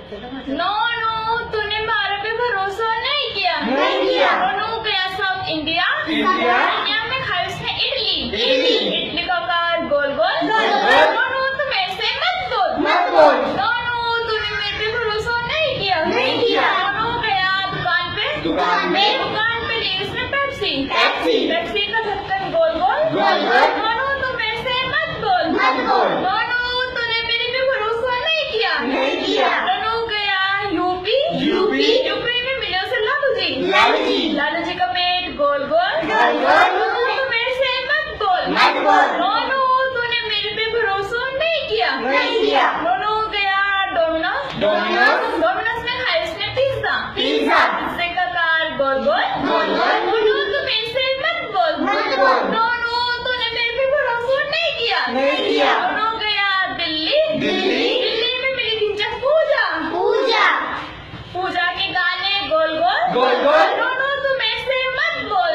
No no, तूने भारत पे भरोसा नहीं किया। नो गया साउथ इंडिया। इंडिया में खाई उसने इडली। इडली का आकार गोल गोल। नो तुम ऐसे मत बोल। नो तूने मेरे पे भरोसा नहीं किया। नो गया दुकान पे ली उसने पेप्सी का ढक्कन गोल गोल। नो तुम ऐसे मत बोल। नो तूने मेरे पे भरोसा नहीं किया। नो गया यूपी में मिले उसे लालू जी का पेट गोल गोल। नो तुम ऐसे मत बोल। नो तूने मेरे पे भरोसा नहीं किया। नो गया डोमिनोज में खाई उसने पिज्जा का आकार गोल गोल। नो तुम ऐसे मत बोल। नो तूने मेरे पे भरोसा नहीं किया। नो गया दिल्ली में मिली दिलचस्प पूजा के गाने गोल गोल। नो तुम ऐसे मत बोल।